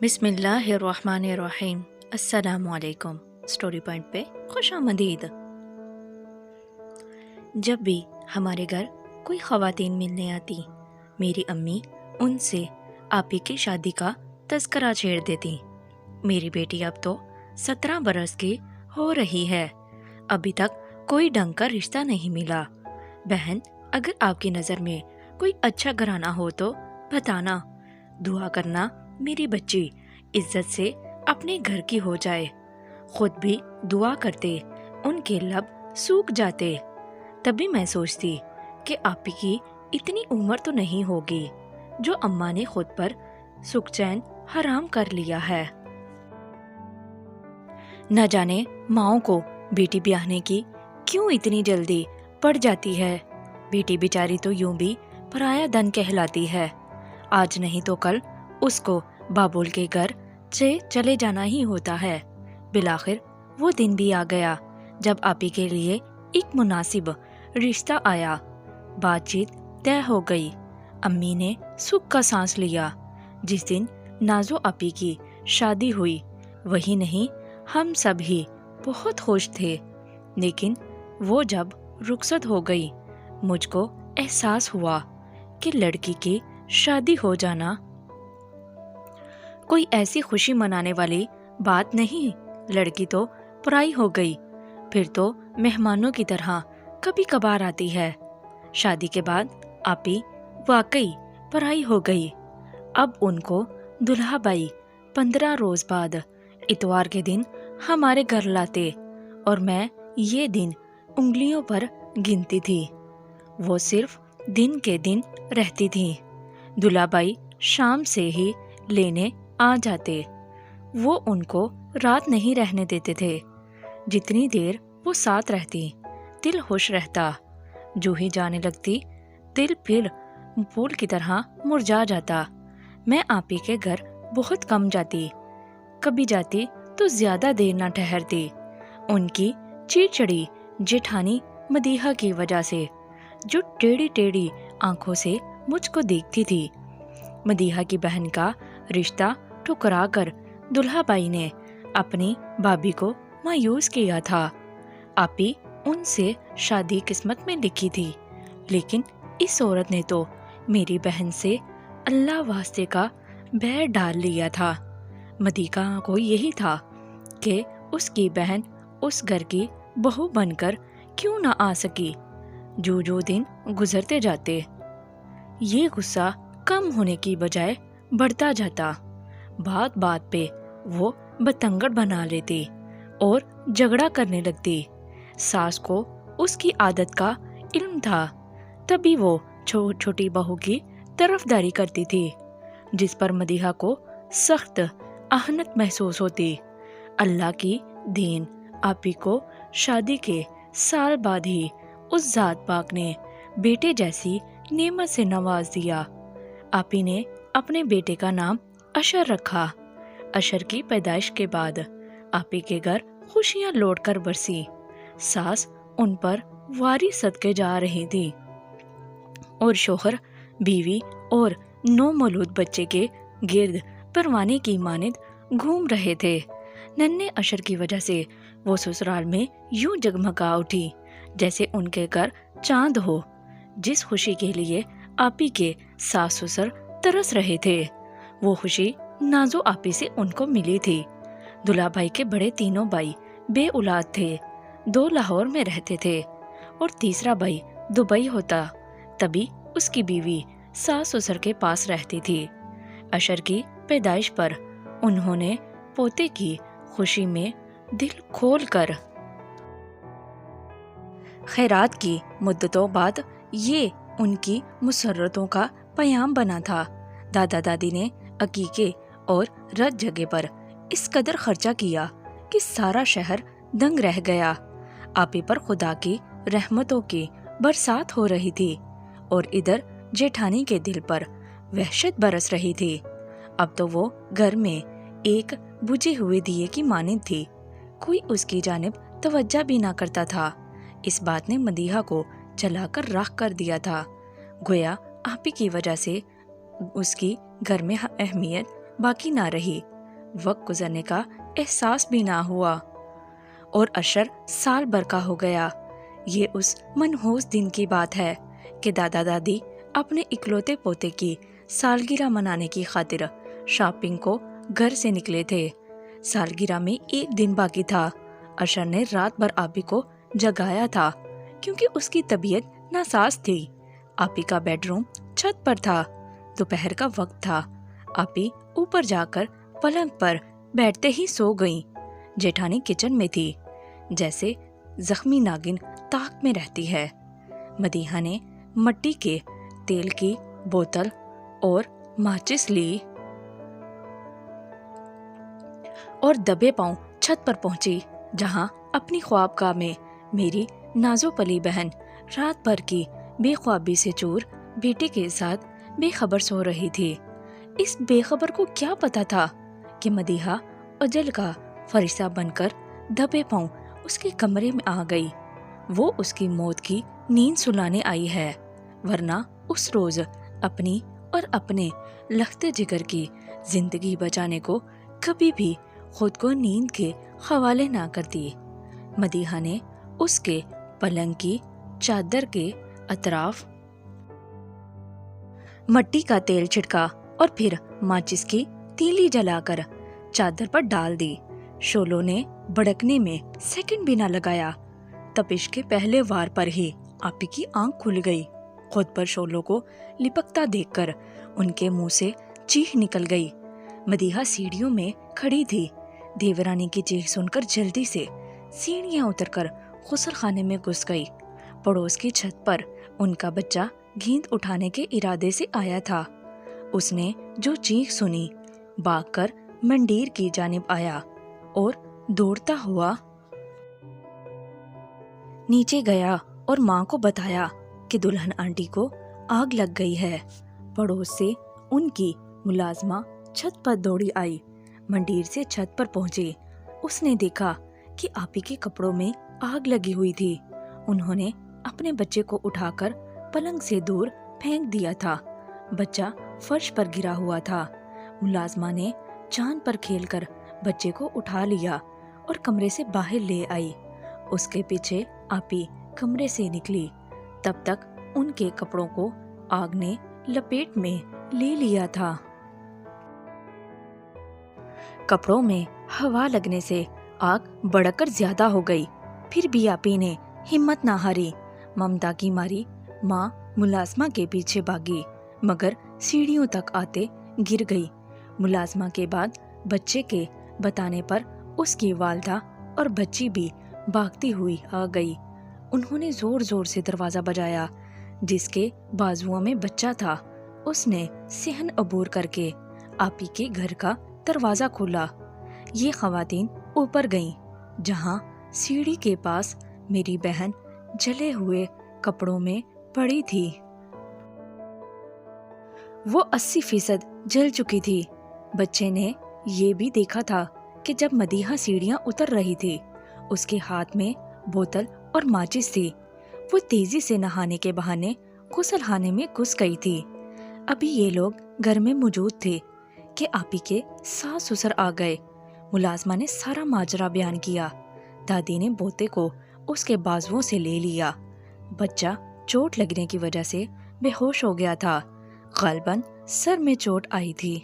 بسم اللہ الرحمن الرحیم۔ السلام علیکم۔ سٹوری پوائنٹ پہ خوش آمدید۔ جب بھی ہمارے گھر کوئی خواتین ملنے آتی، میری امی ان سے آپی کی شادی کا تذکرہ چھیڑ دیتی۔ میری بیٹی اب تو 17 برس کی ہو رہی ہے، ابھی تک کوئی ڈھنگ کا رشتہ نہیں ملا۔ بہن، اگر آپ کی نظر میں کوئی اچھا گھرانہ ہو تو بتانا، دعا کرنا میری بچی عزت سے اپنے گھر کی ہو جائے۔ خود بھی دعا کرتے، ان کے لب سوکھ جاتے۔ تبھی میں سوچتی کہ آپی کی اتنی عمر تو نہیں ہوگی جو اماں نے خود پر سکھ چین حرام کر لیا ہے۔ نہ جانے ماؤں کو بیٹی بیاہنے کی کیوں اتنی جلدی پڑ جاتی ہے۔ بیٹی بیچاری تو یوں بھی پرایا دن کہلاتی ہے، آج نہیں تو کل اس کو بابول کے گھر سے چلے جانا ہی ہوتا ہے۔ بالآخر وہ دن بھی آ گیا جب آپی کے لیے ایک مناسب رشتہ آیا۔ بات چیت طے ہو گئی، امی نے سکھ کا سانس لیا۔ جس دن نازو آپی کی شادی ہوئی، وہی نہیں ہم سب ہی بہت خوش تھے، لیکن وہ جب رخصت ہو گئی مجھ کو احساس ہوا کہ لڑکی کی شادی ہو جانا کوئی ایسی خوشی منانے والی بات نہیں۔ لڑکی تو پرائی ہو گئی، پھر تو مہمانوں کی طرح کبھی کبھار آتی ہے۔ شادی کے بعد آپی واقعی پرائی ہو گئی۔ اب ان کو دلہا بائی 15 روز بعد اتوار کے دن ہمارے گھر لاتے، اور میں یہ دن انگلیوں پر گنتی تھی۔ وہ صرف دن کے دن رہتی تھی، دلہا بائی شام سے ہی لینے آ جاتے۔ وہ ان کو رات نہیں رہنے دیتے تھے۔ جتنی دیر وہ ساتھ رہتی دل خوش رہتا، جو ہی جانے لگتی دل پھر پھول کی طرح مرجھا جاتا۔ میں آپی کے گھر بہت کم جاتی، کبھی جاتی تو زیادہ دیر نہ ٹھہرتی، ان کی چڑچڑی جیٹھانی مدیحہ کی وجہ سے، جو ٹیڑھی ٹیڑھی آنکھوں سے مجھ کو دیکھتی تھی۔ مدیحہ کی بہن کا رشتہ ٹھکرا کر دلہا بائی نے اپنی بھابھی کو مایوس کیا تھا۔ آپی ان سے شادی قسمت میں لکھی تھی، لیکن اس عورت نے تو میری بہن سے اللہ واسطے کا بیر ڈال لیا تھا۔ مدیحہ کو یہی تھا کہ اس کی بہن اس گھر کی بہو بن کر کیوں نہ آ سکی۔ جو دن گزرتے جاتے یہ غصہ کم ہونے کی بجائے بڑھتا جاتا۔ بات بات پہ وہ بتنگڑ بنا لیتی اور جھگڑا کرنے لگتی۔ ساس کو اس کی عادت کا علم تھا، تبھی وہ چھوٹی بہو کی طرفداری کرتی تھی، جس پر مدیحہ کو سخت اہانت محسوس ہوتی۔ اللہ کی دین، آپی کو شادی کے سال بعد ہی اس ذات پاک نے بیٹے جیسی نعمت سے نواز دیا۔ آپی نے اپنے بیٹے کا نام اشر رکھا۔ اشر کی پیدائش کے بعد آپی کے گھر خوشیاں لوٹ کر برسی۔ ساس ان پر واری صدقے جا رہی تھی، اور شوہر بیوی اور 9 مولود بچے کے گرد پروانے کی مانند گھوم رہے تھے۔ ننھے اشر کی وجہ سے وہ سسرال میں یوں جگمگا اٹھی جیسے ان کے گھر چاند ہو۔ جس خوشی کے لیے آپی کے ساس سسر ترس رہے تھے، وہ خوشی نازو آپی سے ان کو ملی تھی۔ دلہا بھائی کے بڑے تینوں بھائی بے اولاد تھے، 2 لاہور میں رہتے تھے اور تیسرا بھائی دبئی ہوتا، تبھی اس کی بیوی ساس سسر کے پاس رہتی تھی۔ اشر کی پیدائش پر انہوں نے پوتے کی خوشی میں دل کھول کر خیرات کی۔ مدتوں بعد یہ ان کی مسرتوں کا پیام بنا تھا۔ دادا دادی نے عقیقے اور رت جگہ پر اس قدر خرچہ کیا کہ سارا شہر دنگ رہ گیا۔ آپی پر خدا کی رحمتوں کی برسات ہو رہی تھی، اور ادھر جیٹھانی کے دل پر وحشت برس رہی تھی۔ اب تو وہ گھر میں ایک بجھے ہوئے دیے کی مانند تھی، کوئی اس کی جانب توجہ بھی نہ کرتا تھا۔ اس بات نے مدیحہ کو جلا کر راکھ کر دیا تھا، گویا آپی کی وجہ سے اس کی گھر میں اہمیت باقی نہ رہی، وقت گزرنے کا احساس بھی نہ ہوا اور اشر سال بھر کا ہو گیا۔ یہ اس منحوس دن کی بات ہے کہ دادا دادی اپنے اکلوتے پوتے کی سالگرہ منانے کی خاطر شاپنگ کو گھر سے نکلے تھے۔ سالگرہ میں ایک دن باقی تھا۔ اشر نے رات بھر آپی کو جگایا تھا کیونکہ اس کی طبیعت ناساز تھی۔ آپی کا بیڈ روم چھت پر تھا۔ دوپہر کا وقت تھا۔ آپی اوپر جا کر پلنگ پر بیٹھتے ہی سو گئیں۔ جیٹھانی کچن میں تھی، جیسے زخمی ناگن تاک میں رہتی ہے۔ مدیحہ نے مٹی کے تیل کی بوتل اور ماچس لی اور دبے پاؤں چھت پر پہنچی، جہاں اپنی خوابگاہ میں میری نازو پلی بہن رات بھر کی بے خوابی سے چور بیٹے کے ساتھ بے خبر سو رہی تھی۔ اس بے خبر کو کیا پتا تھا کہ مدیحہ اجل کا فرشتہ بن کر دبے پاؤں اس کے کمرے میں آ گئی۔ وہ اس کی موت کی نیند سلانے آئی ہے، ورنہ اس روز اپنی اور اپنے لختے جگر کی زندگی بچانے کو کبھی بھی خود کو نیند کے حوالے نہ کرتی۔ مدیحہ نے اس کے پلنگ کی چادر کے اطراف مٹی کا تیل چھڑکا اور پھر ماچس کی تیلی جلا کر چادر پر ڈال دی۔ شولوں نے بھڑکنے میں سیکنڈ بھی نہ لگایا۔ تپش کے پہلے وار پر ہی آپی کی آنکھ کھل گئی۔ خود پر شولوں کو لپکتا دیکھ کر ان کے منہ سے چیخ نکل گئی۔ مدیحہ سیڑھیوں میں کھڑی تھی۔ دیورانی کی چیخ سن کر جلدی سے سیڑھیاں اتر کر غسل خانے میں گھس گئی۔ پڑوس کی چھت پر ان کا بچہ گیند اٹھانے کے ارادے سے آیا تھا۔ اس نے جو چیخ سنی، بھاگ کر مندیر کی جانب آیا اور دوڑتا ہوا نیچے گیا اور ماں کو بتایا کہ دلہن آنٹی کو آگ لگ گئی ہے۔ پڑوس سے ان کی ملازمہ چھت پر دوڑی آئی۔ مندیر سے چھت پر پہنچی۔ اس نے دیکھا کہ آپی کے کپڑوں میں آگ لگی ہوئی تھی۔ انہوں نے اپنے بچے کو اٹھا کر پلنگ سے دور پھینک دیا تھا۔ بچہ فرش پر گرا ہوا تھا۔ ملازمہ نے چاند پر کھیل کر بچے کو اٹھا لیا اور کمرے سے باہر لے آئی۔ اس کے پیچھے آپی کمرے سے نکلی۔ تب تک ان کے کپڑوں کو آگ نے لپیٹ میں لے لیا تھا۔ کپڑوں میں ہوا لگنے سے آگ بڑھ کر زیادہ ہو گئی۔ پھر بھی آپی نے ہمت نہ ہاری۔ ممتا کی ماری ماں ملازمہ کے پیچھے بھاگی، مگر سیڑھیوں تک آتے گر گئی۔ ملازمہ کے بعد بچے کے بتانے پر اس کی والدہ اور بچی بھی بھاگتی ہوئی آ گئی۔ انہوں نے زور زور سے دروازہ بجایا۔ جس کے بازوؤں میں بچہ تھا، اس نے صحن عبور کر کے آپی کے گھر کا دروازہ کھولا۔ یہ خواتین اوپر گئیں، جہاں سیڑھی کے پاس میری بہن جلے ہوئے کپڑوں میں پڑی تھی۔ وہ 80% جل چکی تھی۔ بچے نے یہ بھی دیکھا تھا کہ جب مدیحہ سیڑھیاں اتر رہی تھی، اس کے ہاتھ میں بوتل اور ماچس تھی۔ وہ تیزی سے نہانے کے بہانے غسل خانے میں گھس گئی تھی۔ ابھی یہ لوگ گھر میں موجود تھے کہ آپی کے ساس سسر آ گئے۔ ملازمہ نے سارا ماجرا بیان کیا۔ دادی نے بوتے کو اس کے بازوؤں سے لے لیا۔ بچہ چوٹ لگنے کی وجہ سے بے ہوش ہو گیا تھا۔ غالباً سر میں چوٹ آئی تھی۔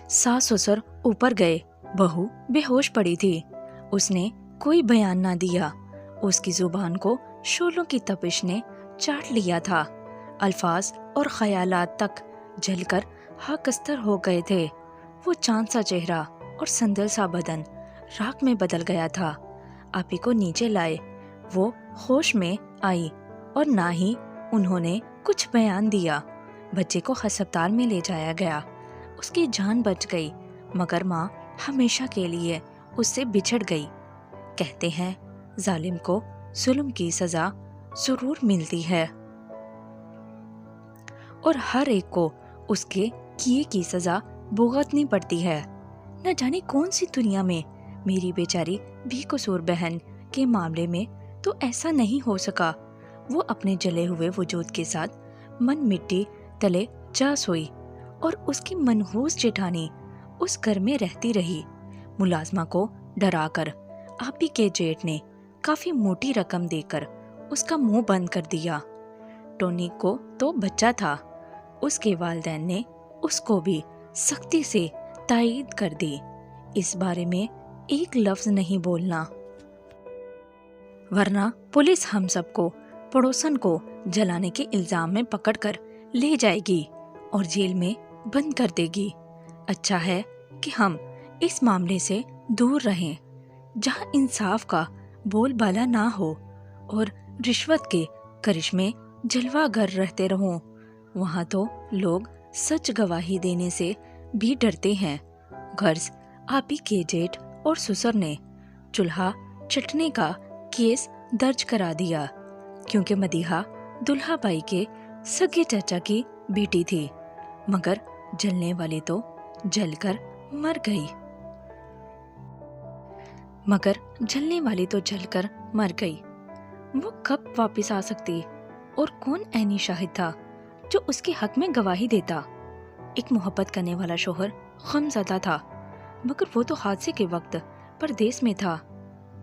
ساس سسر اوپر گئے۔ بہو بے ہوش پڑی تھی۔ اس نے کوئی بیان نہ دیا۔ اس کی زبان کو شعلوں کی تپش نے چاٹ لیا تھا۔ الفاظ اور خیالات تک جل کر خاکستر ہو گئے تھے۔ وہ چاند سا چہرہ اور سندل سا بدن راکھ میں بدل گیا تھا۔ آپی کو نیچے لائے۔ وہ ہوش میں آئی اور نہ ہی انہوں نے کچھ بیان دیا۔ بچے کو ہسپتال میں لے جایا گیا۔ اس کی جان بچ گئی، مگر ماں ہمیشہ کے لیے اس سے بچھڑ گئی۔ کہتے ہیں ظالم کو ظلم کی سزا ضرور ملتی ہے اور ہر ایک کو اس کے کیے کی سزا بھگتنی پڑتی ہے۔ نہ جانے کون سی دنیا میں میری بیچاری بے قصور بہن کے معاملے میں تو ایسا نہیں ہو سکا۔ وہ اپنے جلے ہوئے وجود کے ساتھ من مٹی تلے جا سوئی اور اس کی منحوس جیٹھانی اس گھر میں رہتی رہی۔ ملازمہ کو ڈرا کر آپی کے جیٹھ نے کافی موٹی رقم دے کر اس کا منہ بند کر دیا۔ ٹونی کو تو بچہ تھا، اس کے والدین نے اس کو بھی سختی سے تائید کر دی، اس بارے میں ایک لفظ نہیں بولنا، ورنہ پولیس ہم سب کو پڑوسن کو جلانے کے الزام میں پکڑ کر لے جائے گی اور جیل میں بند کر دے گی۔ اچھا ہے کہ ہم اس معاملے سے دور رہیں، جہاں انصاف کا بول بالا نہ ہو اور رشوت کے کرشمے جلوہ گر رہتے رہوں۔ وہاں تو لوگ سچ گواہی دینے سے بھی ڈرتے ہیں۔ غرض آپی کے جیٹھ اور سسر نے چولہا چٹنے کا کیس درج کرا دیا، کیونکہ مدیحہ دلہا بائی کے سگے چچا کی بیٹی تھی، مگر جلنے والی تو جل کر مر گئی۔ وہ کب واپس آ سکتی اور کون عینی شاہد تھا جو اس کے حق میں گواہی دیتا؟ ایک محبت کرنے والا شوہر غم زدہ تھا، مگر وہ تو حادثے کے وقت پردیس میں تھا۔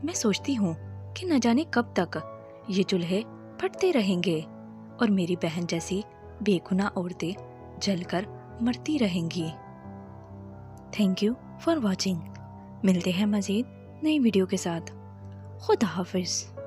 میں سوچتی ہوں کہ نہ جانے کب تک یہ چولہے پھٹتے رہیں گے اور میری بہن جیسی بے گناہ عورتیں جل کر مرتی رہیں گی۔ Thank you for watching. ملتے ہیں مزید نئی ویڈیو کے ساتھ۔ خدا حافظ۔